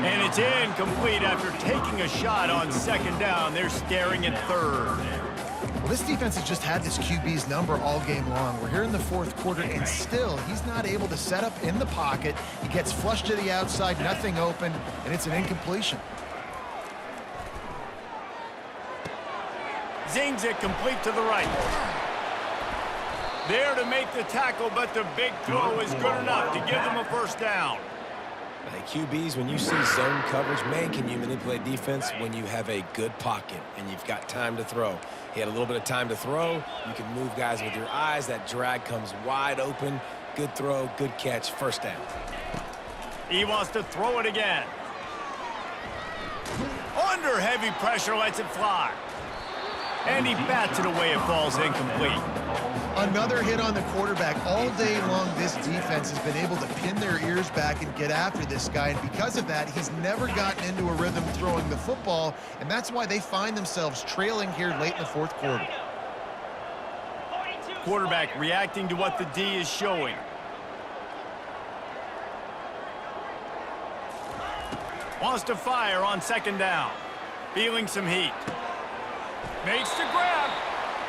A: And it's incomplete after taking a shot on 2nd down. They're staring at 3rd.
C: Well, this defense has just had this QB's number all game long. We're here in the 4th quarter, and still he's not able to set up in the pocket. He gets flushed to the outside, nothing open, and it's an incompletion.
A: Zings it complete to the right. There to make the tackle, but the big throw is good enough to give them a 1st down.
B: Hey, QBs, when you see zone coverage, man, can you manipulate defense when you have a good pocket and you've got time to throw. He had a little bit of time to throw. You can move guys with your eyes. That drag comes wide open. Good throw, good catch, 1st down.
A: He wants to throw it again. Under heavy pressure, lets it fly. And he bats it away. It falls incomplete.
C: Another hit on the quarterback. All day long, this defense has been able to pin their ears back and get after this guy, and because of that, he's never gotten into a rhythm throwing the football, and that's why they find themselves trailing here late in the fourth quarter.
A: Quarterback reacting to what the D is showing. Wants to fire on second down. Feeling some heat. Makes the grab.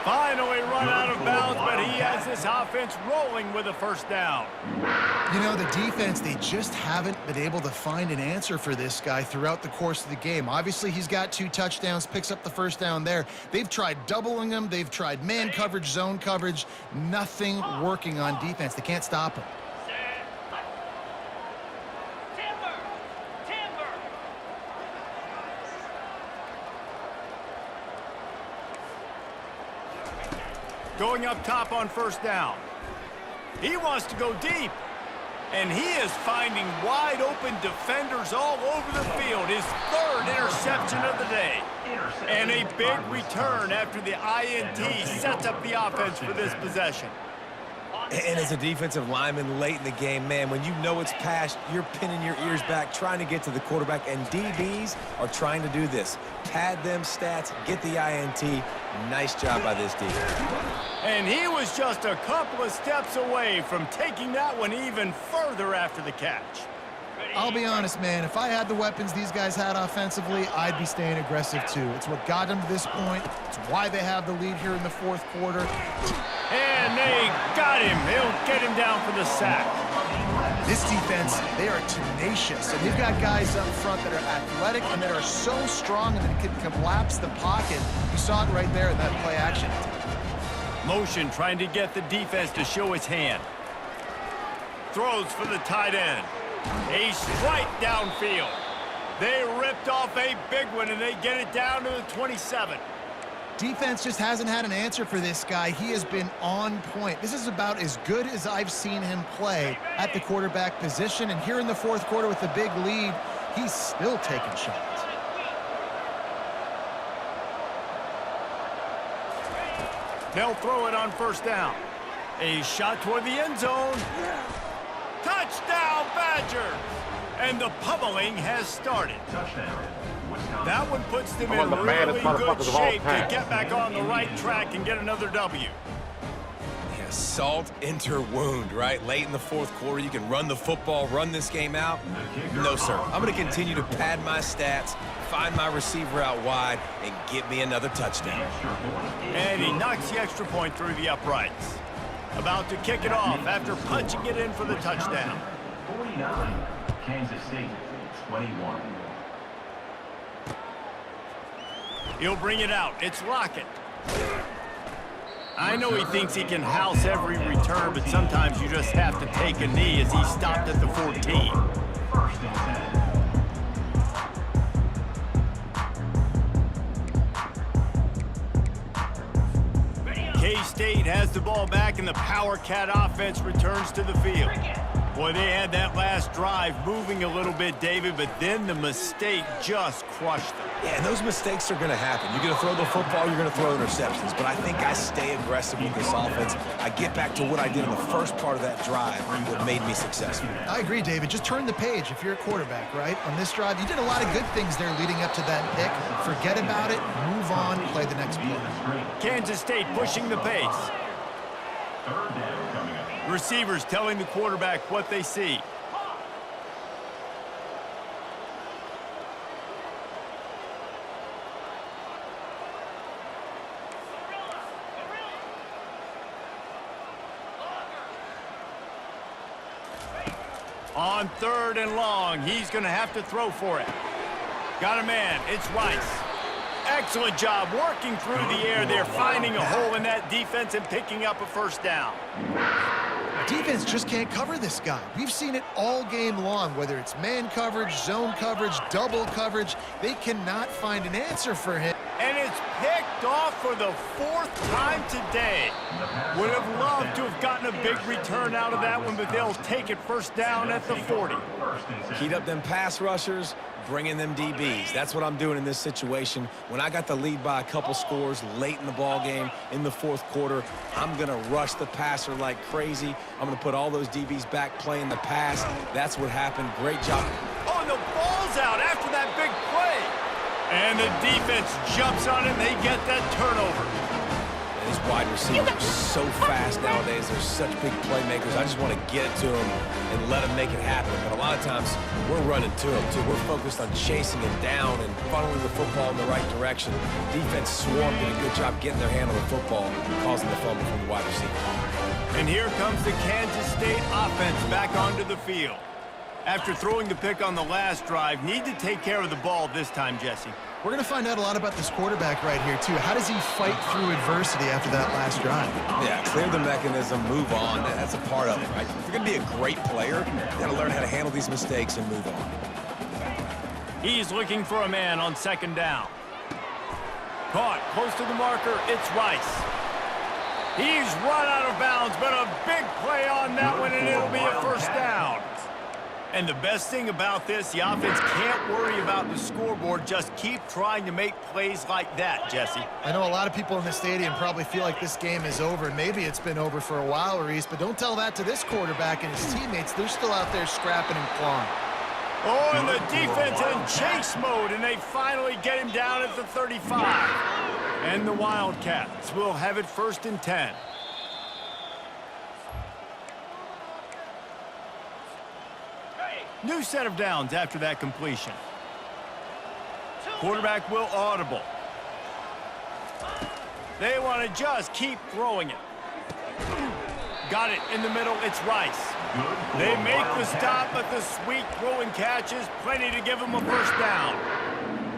A: Finally run out of bounds, but he has this offense rolling with a first down.
C: You know, the defense, they just haven't been able to find an answer for this guy throughout the course of the game. Obviously, he's got 2 touchdowns, picks up the first down there. They've tried doubling him. They've tried man coverage, zone coverage. Nothing working on defense. They can't stop him.
A: Going up top on first down. He wants to go deep. And he is finding wide open defenders all over the field. His 3rd interception of the day. And a big return after the INT sets up the offense for this possession.
B: And as a defensive lineman late in the game, man, when you know it's past, you're pinning your ears back, trying to get to the quarterback, and DBs are trying to do this. Pad them stats, get the INT. Nice job by this D.
A: And he was just a couple of steps away from taking that one even further after the catch.
C: I'll be honest, man, if I had the weapons these guys had offensively, I'd be staying aggressive too. It's what got them to this point. It's why they have the lead here in the fourth quarter.
A: And they got him. He'll get him down for the sack.
C: This defense, they are tenacious, and they've got guys up front that are athletic and that are so strong and that can collapse the pocket. You saw it right there in that play action.
A: Motion trying to get the defense to show his hand. Throws for the tight end. A strike downfield. They ripped off a big one, and they get it down to the 27.
C: Defense just hasn't had an answer for this guy. He has been on point. This is about as good as I've seen him play at the quarterback position. And here in the fourth quarter with the big lead, he's still taking shots.
A: They'll throw it on first down. A shot toward the end zone. Touchdown, Badgers! And the pummeling has started. That one puts them in really good shape to get back on the right track and get another W.
B: Yeah, salt enter wound, right? Late in the fourth quarter, you can run the football, run this game out. No, sir. I'm going to continue to pad my stats, find my receiver out wide, and get me another touchdown.
A: And he knocks the extra point through the uprights. About to kick it off after punching it in for the touchdown.
D: 49, Kansas State, 21.
A: He'll bring it out. It's Lockett. I know he thinks he can house every return, but sometimes you just have to take a knee as he stopped at the 14.
D: First and 10.
A: K-State has the ball back, and the Power Cat offense returns to the field. Boy, they had that last drive moving a little bit, David, but then the mistake just crushed them.
B: Yeah, and those mistakes are going to happen. You're going to throw the football, you're going to throw interceptions. But I think I stay aggressive with this offense. I get back to what I did in the first part of that drive that made me successful.
C: I agree, David. Just turn the page if you're a quarterback, right? On this drive, you did a lot of good things there leading up to that pick. Forget about it, move on, play the next play.
A: Kansas State pushing the pace.
D: Third down coming up.
A: Receivers telling the quarterback what they see. On third and long, he's going to have to throw for it. Got a man. It's Rice. Excellent job working through the air there, finding a hole in that defense and picking up a first down.
C: Defense just can't cover this guy. We've seen it all game long, whether it's man coverage, zone coverage, double coverage. They cannot find an answer for him.
A: And it's picked off for the 4th time today. Would have loved to have gotten a big return out of that one, but they'll take it first down at the 40.
B: Heat up them pass rushers, bringing them DBs. That's what I'm doing in this situation. When I got the lead by a couple scores late in the ball game, in the fourth quarter, I'm going to rush the passer like crazy. I'm going to put all those DBs back playing the pass. That's what happened. Great job.
A: Oh, and the ball's out after that big play. And the defense jumps on it, and they get that turnover.
B: And these wide receivers are so fast nowadays. They're such big playmakers. I just want to get it to them and let them make it happen. But a lot of times, we're running to them, too. We're focused on chasing them down and funneling the football in the right direction. Defense swarmed, did a good job getting their hand on the football, causing the fumble from the wide receiver.
A: And here comes the Kansas State offense back onto the field. After throwing the pick on the last drive, need to take care of the ball this time, Jesse.
C: We're going to find out a lot about this quarterback right here, too. How does he fight through adversity after that last drive?
B: Yeah, clear the mechanism, move on. That's a part of it, right? If you're going to be a great player, you got to learn how to handle these mistakes and move on.
A: He's looking for a man on second down. Caught close to the marker, it's Rice. He's run out of bounds, but a big play on that one, and it'll be a first down. And the best thing about this, the offense can't worry about the scoreboard. Just keep trying to make plays like that, Jesse.
C: I know a lot of people in the stadium probably feel like this game is over, and maybe it's been over for a while, Reese, but don't tell that to this quarterback and his teammates. They're still out there scrapping and clawing.
A: Oh, and the defense in chase mode, and they finally get him down at the 35. And the Wildcats will have it 1st and 10. New set of downs after that completion. Quarterback will audible. They want to just keep throwing it. Got it in the middle, it's Rice. They make the stop, but the sweet throwing catch is plenty to give them a first down.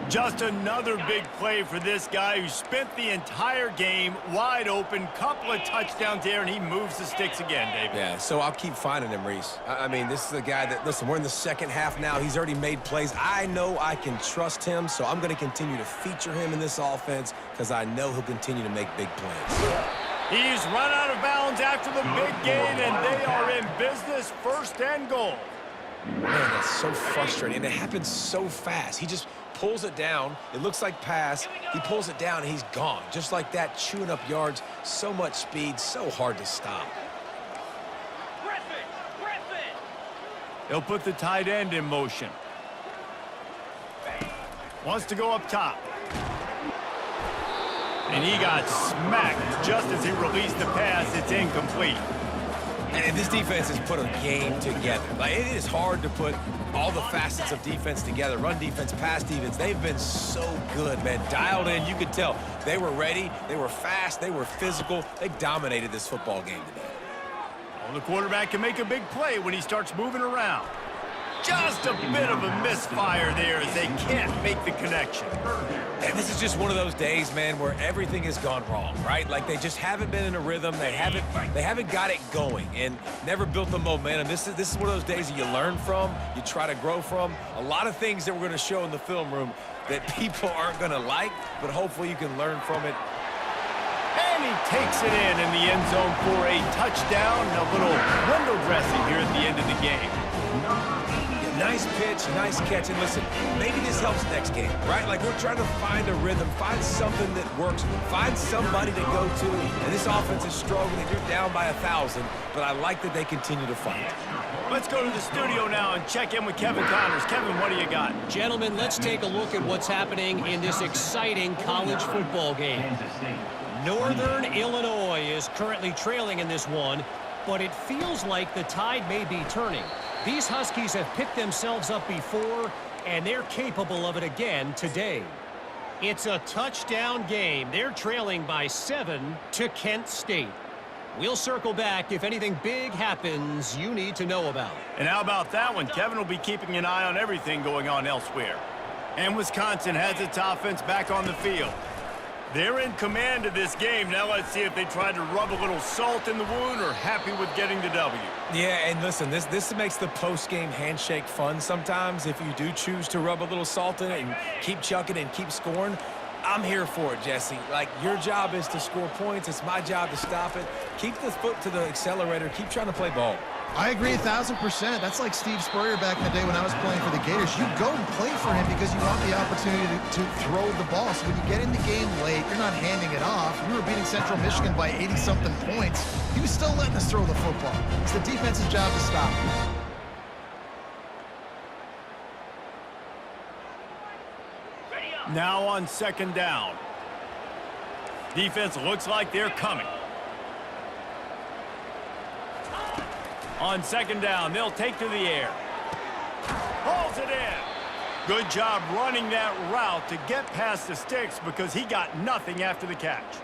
A: Just another big play for this guy who spent the entire game wide open, couple of touchdowns there, and he moves the sticks again, David.
B: Yeah, so I'll keep finding him, Reese. I mean, this is a guy that, listen, we're in the second half now. He's already made plays. I know I can trust him, so I'm going to continue to feature him in this offense because I know he'll continue to make big plays.
A: He's run out of bounds after the big gain, and they are in business, 1st and goal.
B: Man, that's so frustrating, and it happens so fast. He just pulls it down. It looks like pass. He pulls it down, and he's gone. Just like that, chewing up yards. So much speed, so hard to stop.
A: They'll put the tight end in motion. Wants to go up top. And he got smacked just as he released the pass. It's incomplete.
B: And this defense has put a game together. Like, it is hard to put all the facets of defense together. Run defense, pass defense. They've been so good, man. Dialed in. You could tell they were ready. They were fast. They were physical. They dominated this football game today.
A: Well, the quarterback can make a big play when he starts moving around. Just a bit of a misfire there as they can't make the connection.
B: And this is just one of those days, man, where everything has gone wrong, right? Like, they just haven't been in a rhythm. They haven't got it going and never built the momentum. This is one of those days that you learn from, you try to grow from. A lot of things that we're going to show in the film room that people aren't going to like, but hopefully you can learn from it.
A: And he takes it in the end zone for a touchdown. A little window dressing here at the end of the game.
B: Nice pitch, nice catch, and listen, maybe this helps next game, right? Like, we're trying to find a rhythm, find something that works, find somebody to go to, and this offense is struggling. You're down by 1,000, but I like that they continue to fight.
A: Let's go to the studio now and check in with Kevin Connors. Kevin, what do you got?
F: Gentlemen, let's take a look at what's happening in this exciting college football game. Northern Illinois is currently trailing in this one, but it feels like the tide may be turning. These Huskies have picked themselves up before, and they're capable of it again today. It's a touchdown game. They're trailing by 7 to Kent State. We'll circle back if anything big happens you need to know about.
A: And how about that one? Kevin will be keeping an eye on everything going on elsewhere. And Wisconsin has its offense back on the field. They're in command of this game. Now let's see if they try to rub a little salt in the wound or happy with getting the W.
B: Yeah, and listen, this makes the post-game handshake fun sometimes. If you do choose to rub a little salt in it and keep chucking and keep scoring, I'm here for it, Jesse. Like, your job is to score points. It's my job to stop it. Keep the foot to the accelerator. Keep trying to play ball.
C: I agree 1,000%. That's like Steve Spurrier back in the day when I was playing for the Gators. You go and play for him because you want the opportunity to throw the ball. So when you get in the game late, you're not handing it off. We were beating Central Michigan by 80-something points. He was still letting us throw the football. It's the defense's job to stop him.
A: Now on second down. Defense looks like they're coming. On second down, they'll take to the air. Hauls it in. Good job running that route to get past the sticks because he got nothing after the catch.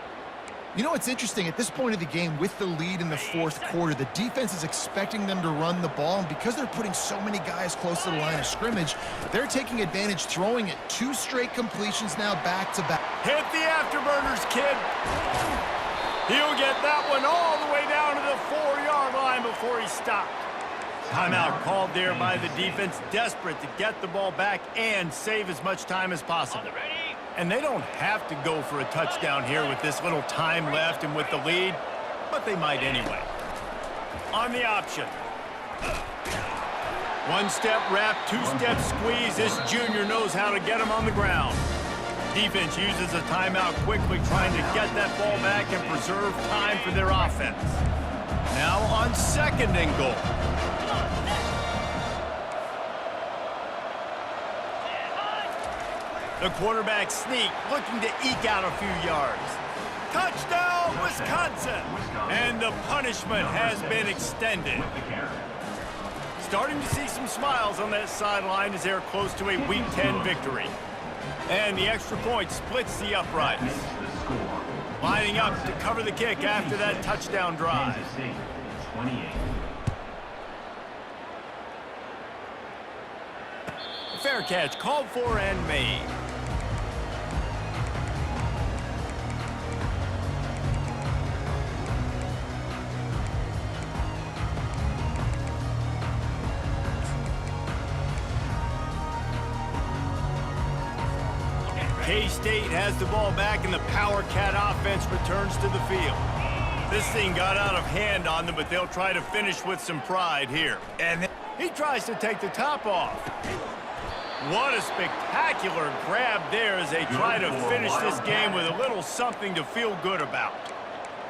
C: You know what's interesting? At this point of the game, with the lead in the fourth quarter, the defense is expecting them to run the ball, and because they're putting so many guys close to the line of scrimmage, they're taking advantage, throwing it. 2 straight completions now back-to-back.
A: Hit the afterburners, kid. He'll get that one all the way down to the 4-yard line before he stopped. Timeout called there by the defense, desperate to get the ball back and save as much time as possible. And they don't have to go for a touchdown here with this little time left and with the lead, but they might anyway. On the option. 1-step wrap, 2-step squeeze. This junior knows how to get him on the ground. Defense uses a timeout quickly, trying to get that ball back and preserve time for their offense. Now on second and goal. The quarterback sneak, looking to eke out a few yards. Touchdown, Wisconsin! And the punishment has been extended. Starting to see some smiles on that sideline as they're close to a Week 10 victory. And the extra point splits the uprights. Lining up to cover the kick after that touchdown drive. A fair catch called for and made. K-State has the ball back and the Power Cat offense returns to the field. This thing got out of hand on them, but they'll try to finish with some pride here. And he tries to take the top off. What a spectacular grab there as they try to finish this game with a little something to feel good about.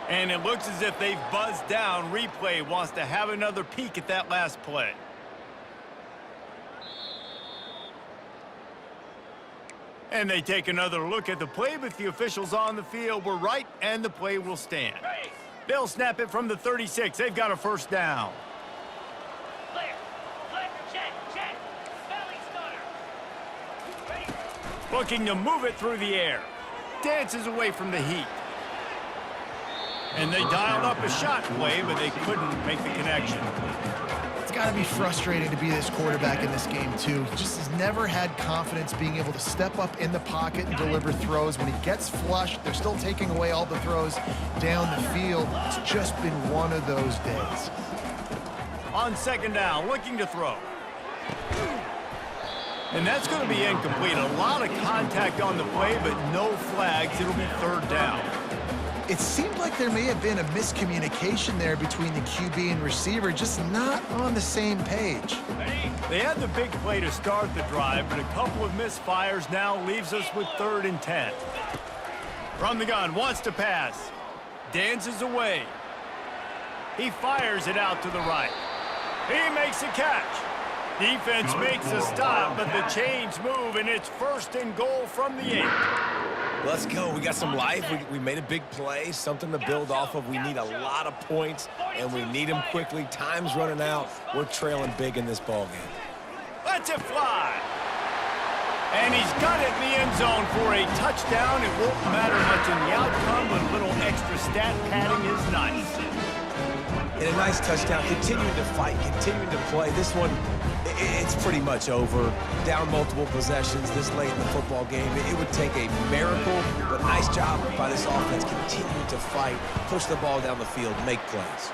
A: And it looks as if they've buzzed down. Replay wants to have another peek at that last play. And they take another look at the play, but the officials on the field were right, and the play will stand. They'll snap it from the 36. They've got a first down.
G: Clear. Check. Belly stutter. Ready.
A: Looking to move it through the air. Dances away from the heat. And they dialed up a shot play, but they couldn't make the connection.
C: It's got to be frustrating to be this quarterback in this game, too. He just has never had confidence being able to step up in the pocket and deliver throws. When he gets flushed, they're still taking away all the throws down the field. It's just been one of those days.
A: On second down, looking to throw. And that's going to be incomplete. A lot of contact on the play, but no flags. It'll be third down.
C: It seemed like there may have been a miscommunication there between the QB and receiver, just not on the same page.
A: They had the big play to start the drive, but a couple of misfires now leaves us with 3rd and 10. From the gun, wants to pass. Dances away. He fires it out to the right. He makes a catch. Defense makes a stop, but the chains move, and it's 1st and goal from the 8.
B: Let's go. We got some life. We made a big play, something to build off of. We need a lot of points, and we need them quickly. Time's running out. We're trailing big in this ball game.
A: Lets it fly. And he's got it in the end zone for a touchdown. It won't matter much in the outcome, but a little extra stat padding is nice.
B: And a nice touchdown. Continuing to fight, continuing to play. This one, it's pretty much over. Down multiple possessions this late in the football game. It would take a miracle, but nice job by this offense continuing to fight, push the ball down the field, make plays.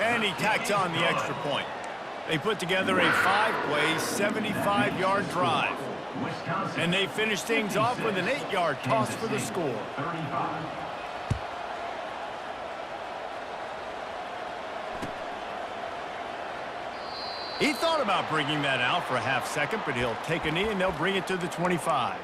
A: And he tacks on the extra point. They put together a 5-play, 75-yard drive. And they finish things off with an 8-yard toss for the score. He thought about bringing that out for a half second, but he'll take a knee and they'll bring it to the 25.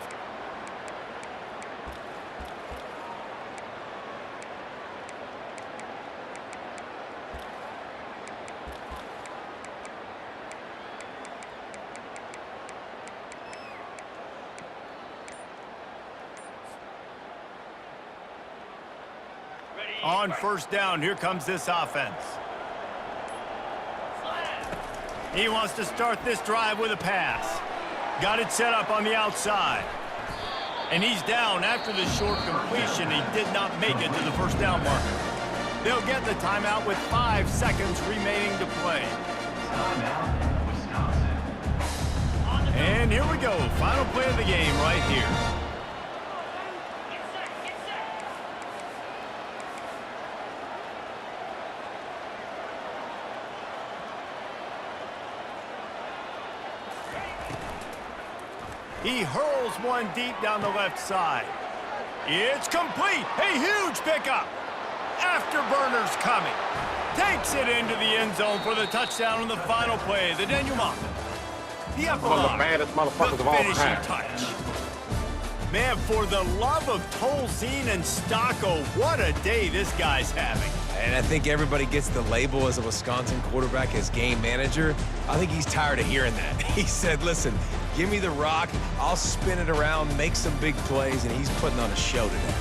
A: On first down, here comes this offense. He wants to start this drive with a pass. Got it set up on the outside. And he's down after the short completion. He did not make it to the first down marker. They'll get the timeout with 5 seconds remaining to play.
D: Timeout, Wisconsin.
A: And here we go. Final play of the game right here.
G: Get set, get set.
A: He hurls one deep down the left side. It's complete. A huge pickup. Afterburner's coming. Takes it into the end zone for the touchdown on the final play. The denouement. The
E: One of the
A: epilogue.
E: baddest motherfuckers
A: The
E: of all
A: finishing
E: time.
A: touch. Man, for the love of Tolzien and Stocco, what a day this guy's having.
B: And I think everybody gets the label as a Wisconsin quarterback as game manager. I think he's tired of hearing that. He said, listen, give me the rock, I'll spin it around, make some big plays, and he's putting on a show today.